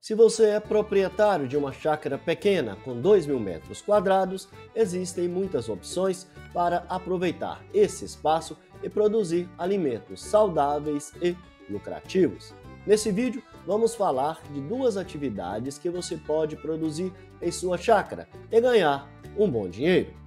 Se você é proprietário de uma chácara pequena com 2.000 metros quadrados, existem muitas opções para aproveitar esse espaço e produzir alimentos saudáveis e lucrativos. Nesse vídeo, vamos falar de duas atividades que você pode produzir em sua chácara e ganhar um bom dinheiro.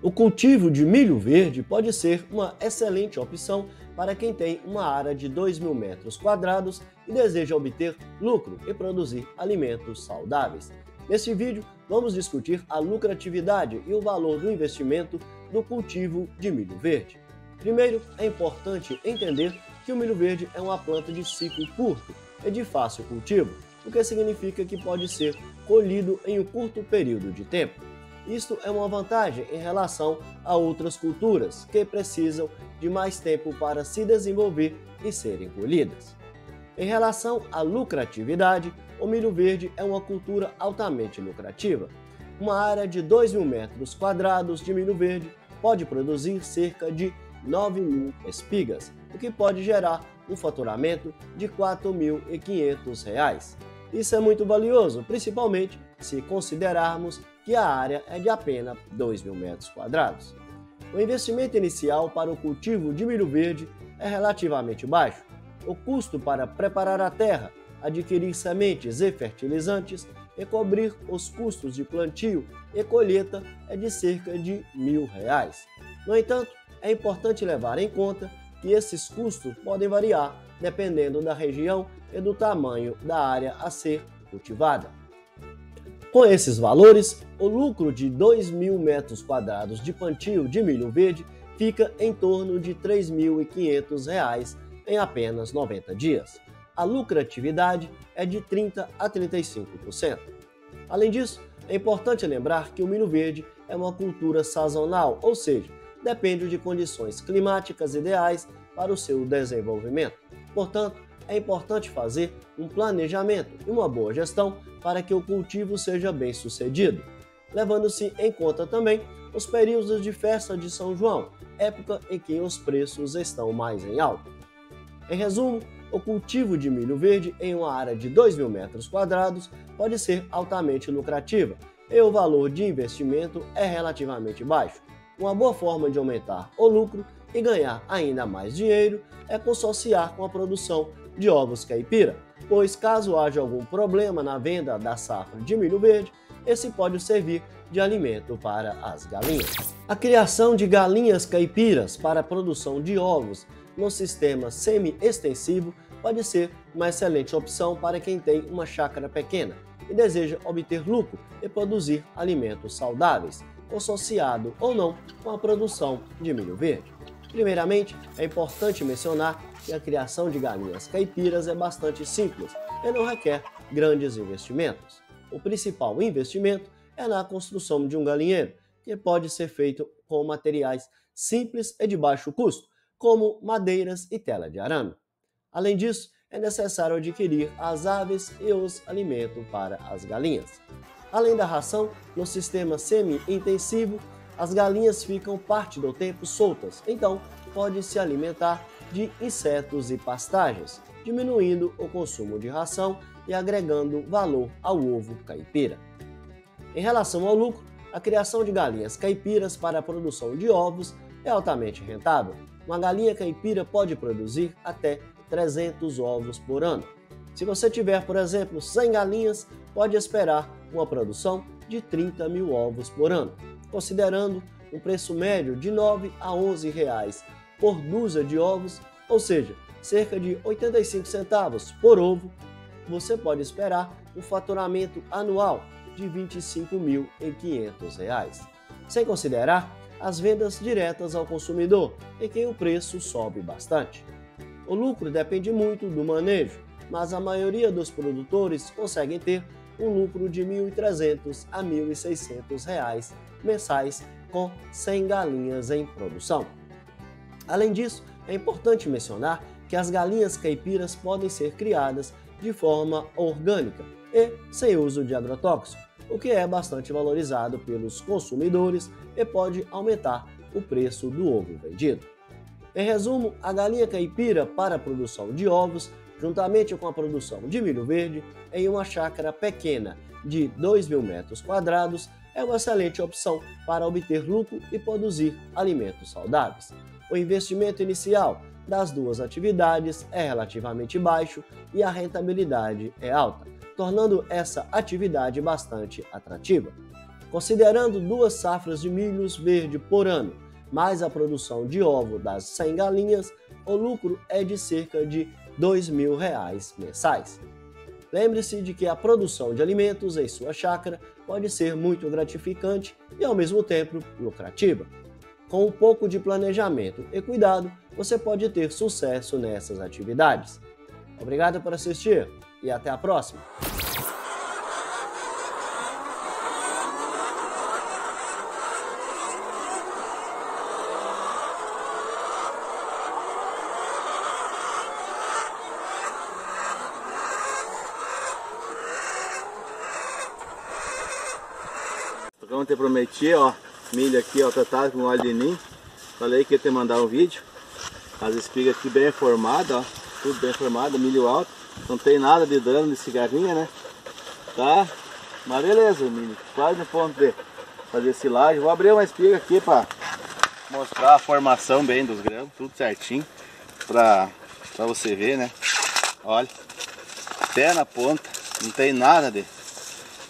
O cultivo de milho verde pode ser uma excelente opção para quem tem uma área de 2.000 metros quadrados e deseja obter lucro e produzir alimentos saudáveis. Neste vídeo, vamos discutir a lucratividade e o valor do investimento no cultivo de milho verde. Primeiro, é importante entender que o milho verde é uma planta de ciclo curto e de fácil cultivo, o que significa que pode ser colhido em um curto período de tempo. Isto é uma vantagem em relação a outras culturas, que precisam de mais tempo para se desenvolver e serem colhidas. Em relação à lucratividade, o milho verde é uma cultura altamente lucrativa. Uma área de 2.000 metros quadrados de milho verde pode produzir cerca de 9.000 espigas, o que pode gerar um faturamento de R$ 4.500. Isso é muito valioso, principalmente se considerarmos que a área é de apenas 2.000 metros quadrados. O investimento inicial para o cultivo de milho verde é relativamente baixo. O custo para preparar a terra, adquirir sementes e fertilizantes e cobrir os custos de plantio e colheita é de cerca de R$ 1.000. No entanto, é importante levar em conta que esses custos podem variar dependendo da região e do tamanho da área a ser cultivada. Com esses valores, o lucro de 2.000 metros quadrados de plantio de milho verde fica em torno de R$ 3.500 em apenas 90 dias. A lucratividade é de 30% a 35%. Além disso, é importante lembrar que o milho verde é uma cultura sazonal, ou seja, depende de condições climáticas ideais para o seu desenvolvimento. Portanto, é importante fazer um planejamento e uma boa gestão para que o cultivo seja bem sucedido, levando-se em conta também os períodos de festa de São João, época em que os preços estão mais em alta. Em resumo, o cultivo de milho verde em uma área de 2.000 metros quadrados pode ser altamente lucrativa e o valor de investimento é relativamente baixo. Uma boa forma de aumentar o lucro e ganhar ainda mais dinheiro é consociar com a produção de ovos caipira, pois caso haja algum problema na venda da safra de milho verde, esse pode servir de alimento para as galinhas. A criação de galinhas caipiras para a produção de ovos no sistema semi-extensivo pode ser uma excelente opção para quem tem uma chácara pequena e deseja obter lucro e produzir alimentos saudáveis, associado ou não com a produção de milho verde. Primeiramente, é importante mencionar que a criação de galinhas caipiras é bastante simples e não requer grandes investimentos. O principal investimento é na construção de um galinheiro, que pode ser feito com materiais simples e de baixo custo, como madeiras e tela de arame. Além disso, é necessário adquirir as aves e os alimentos para as galinhas. Além da ração, no sistema semi-intensivo, as galinhas ficam parte do tempo soltas, então pode se alimentar de insetos e pastagens, diminuindo o consumo de ração e agregando valor ao ovo caipira. Em relação ao lucro, a criação de galinhas caipiras para a produção de ovos é altamente rentável. Uma galinha caipira pode produzir até 300 ovos por ano. Se você tiver, por exemplo, 100 galinhas, pode esperar uma produção de 30.000 ovos por ano. Considerando um preço médio de R$ 9 a R$ 11 por dúzia de ovos, ou seja, cerca de 85 centavos por ovo, você pode esperar um faturamento anual de R$ 25.500, sem considerar as vendas diretas ao consumidor, em que o preço sobe bastante. O lucro depende muito do manejo, mas a maioria dos produtores conseguem ter um lucro de R$ 1.300 a R$ 1.600 mensais com 100 galinhas em produção. Além disso, é importante mencionar que as galinhas caipiras podem ser criadas de forma orgânica e sem uso de agrotóxico, o que é bastante valorizado pelos consumidores e pode aumentar o preço do ovo vendido. Em resumo, a galinha caipira para a produção de ovos juntamente com a produção de milho verde, em uma chácara pequena de 2.000 metros quadrados, é uma excelente opção para obter lucro e produzir alimentos saudáveis. O investimento inicial das duas atividades é relativamente baixo e a rentabilidade é alta, tornando essa atividade bastante atrativa. Considerando 2 safras de milhos verde por ano, mais a produção de ovo das 100 galinhas, o lucro é de cerca de R$2.000 mensais. Lembre-se de que a produção de alimentos em sua chácara pode ser muito gratificante e, ao mesmo tempo, lucrativa. Com um pouco de planejamento e cuidado, você pode ter sucesso nessas atividades. Obrigado por assistir e até a próxima! Como eu te prometi, ó, milho aqui, ó, tratado com óleo de ninho. Falei que ia te mandar um vídeo. As espigas aqui bem formadas, ó, tudo bem formado, milho alto. Não tem nada de dano de cigarrinha, né? Tá? Mas beleza, o milho quase no ponto de fazer silagem. Vou abrir uma espiga aqui pra mostrar a formação bem dos grãos, tudo certinho. Pra você ver, né? Olha, até na ponta, não tem nada de...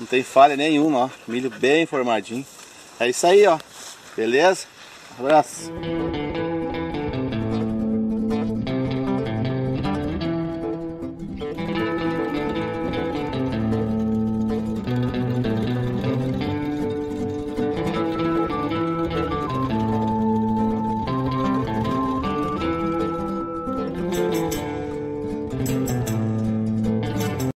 Não tem falha nenhuma, ó. Milho bem formadinho. É isso aí, ó. Beleza? Um abraço.